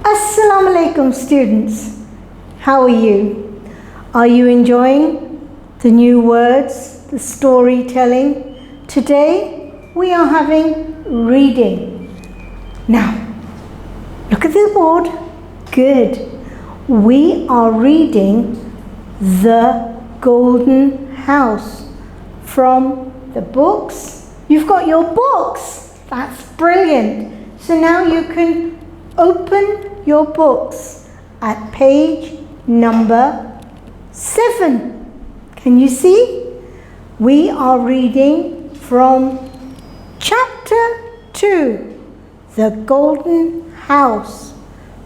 Assalamu alaikum students. How are you? Are you enjoying the new words, the storytelling? Today we are having reading. Now, look at the board. Good. We are reading The Golden House from the books. You've got your books. That's brilliant. So now you can open your books at page number 7. Can you see? We are reading from chapter 2, The Golden House,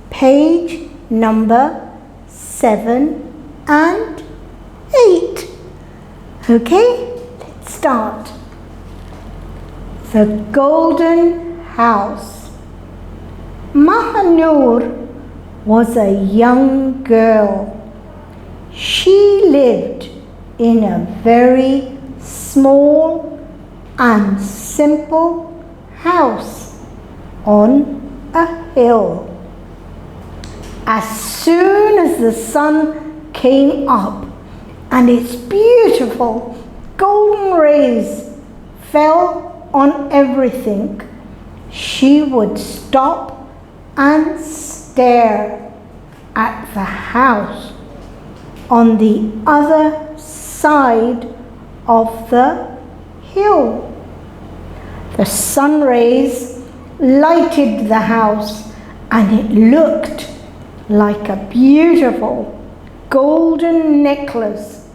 page number 7 and 8. Okay, let's start. The Golden House. Mahanur was a young girl. She lived in a very small and simple house on a hill. As soon as the sun came up and its beautiful golden rays fell on everything, she would stop and stare at the house on the other side of the hill. The sun rays lighted the house and it looked like a beautiful golden necklace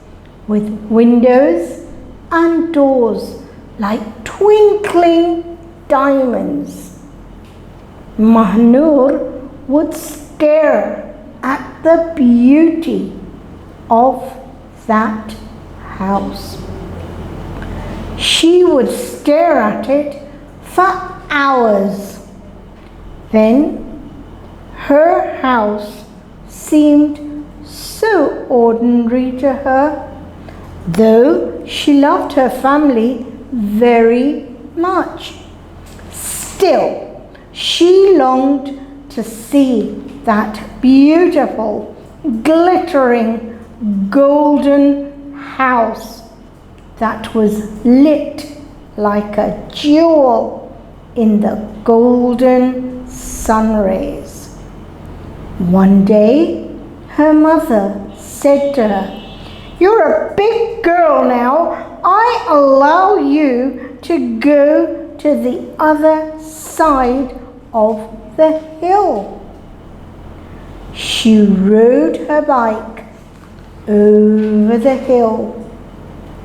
with windows and doors like twinkling diamonds. Mahanur would stare at the beauty of that house. She would stare at it for hours. Then her house seemed so ordinary to her, though she loved her family very much. Still, she longed to see that beautiful, glittering, golden house that was lit like a jewel in the golden sun rays. One day, her mother said to her, "You're a big girl now. I allow you to go to the other side of the hill." She rode her bike over the hill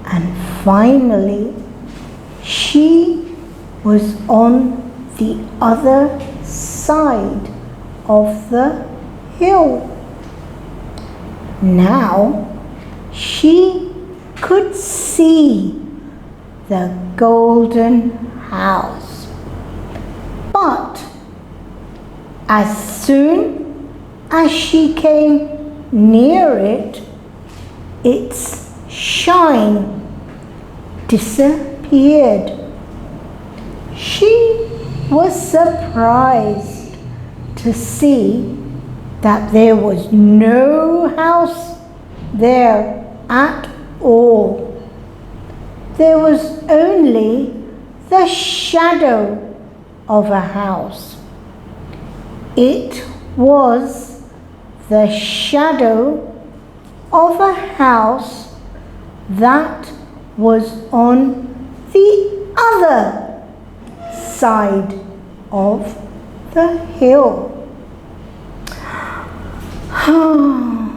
and finally she was on the other side of the hill. Now she could see the golden house. But as soon as she came near it, its shine disappeared. She was surprised to see that there was no house there at all. There was only the shadow of a house. It was the shadow of a house that was on the other side of the hill.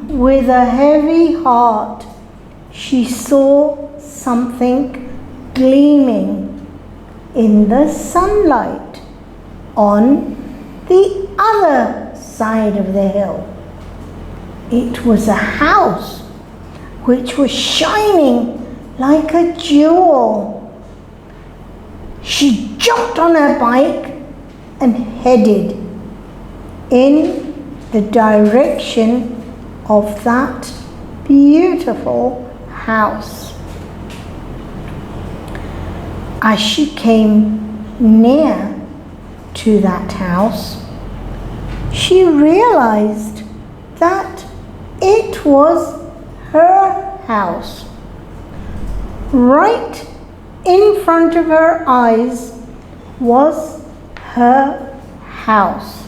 With a heavy heart, she saw something gleaming in the sunlight on the other side of the hill. It was a house which was shining like a jewel. She jumped on her bike and headed in the direction of that beautiful house. As she came near to that house, she realized that it was her house. Right in front of her eyes was her house,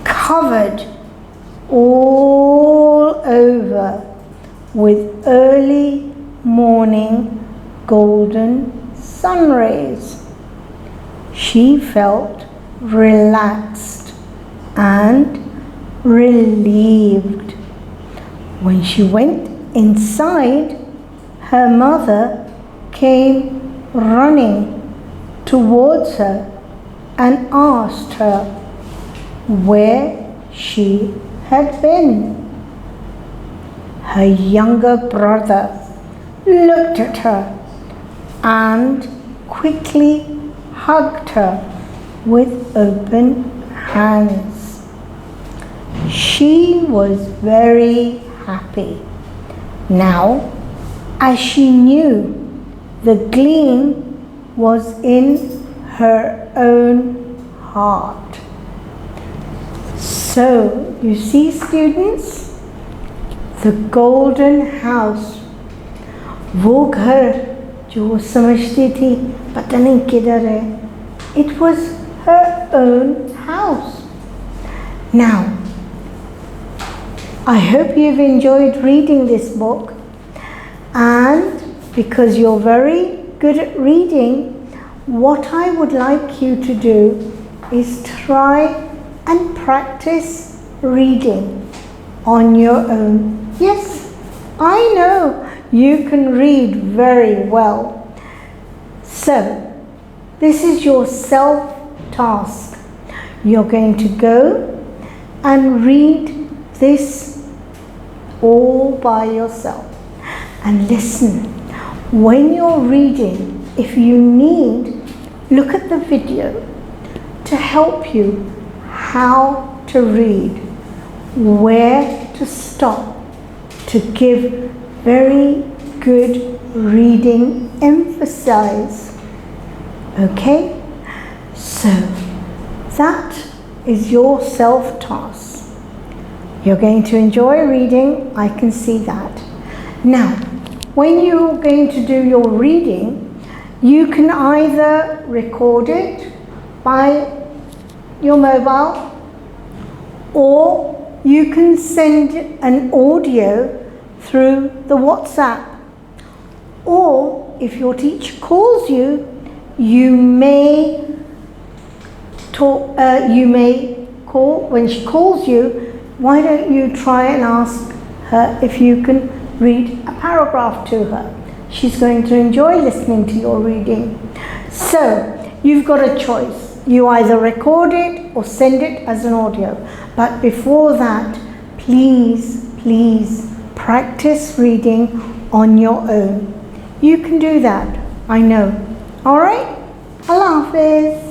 covered all over with early morning golden sun rays. She felt relaxed and relieved. When she went inside, her mother came running towards her and asked her where she had been. Her younger brother looked at her and quickly hugged her with open hands. She was very happy now, as she knew the gleam was in her own heart. So, you see, students, the golden house, वो घर जो वो समझती थी पता नहीं किधर है, it was her own house. Now, I hope you've enjoyed reading this book, and because you're very good at reading, what I would like you to do is try and practice reading on your own. Yes, I know you can read very well. So, this is your self-task. You're going to go and read this all by yourself. And listen, when you're reading, if you need, look at the video to help you how to read, where to stop, to give very good reading emphasis. Okay? So, that is your self-task. You're going to enjoy reading, I can see that. Now, when you're going to do your reading, you can either record it by your mobile, or you can send an audio through the WhatsApp. Or if your teacher calls you, you may call, when she calls you, why don't you try and ask her if you can read a paragraph to her. She's going to enjoy listening to your reading. So, you've got a choice. You either record it or send it as an audio. But before that, please practice reading on your own. You can do that, I know. All right? Allah Hafiz.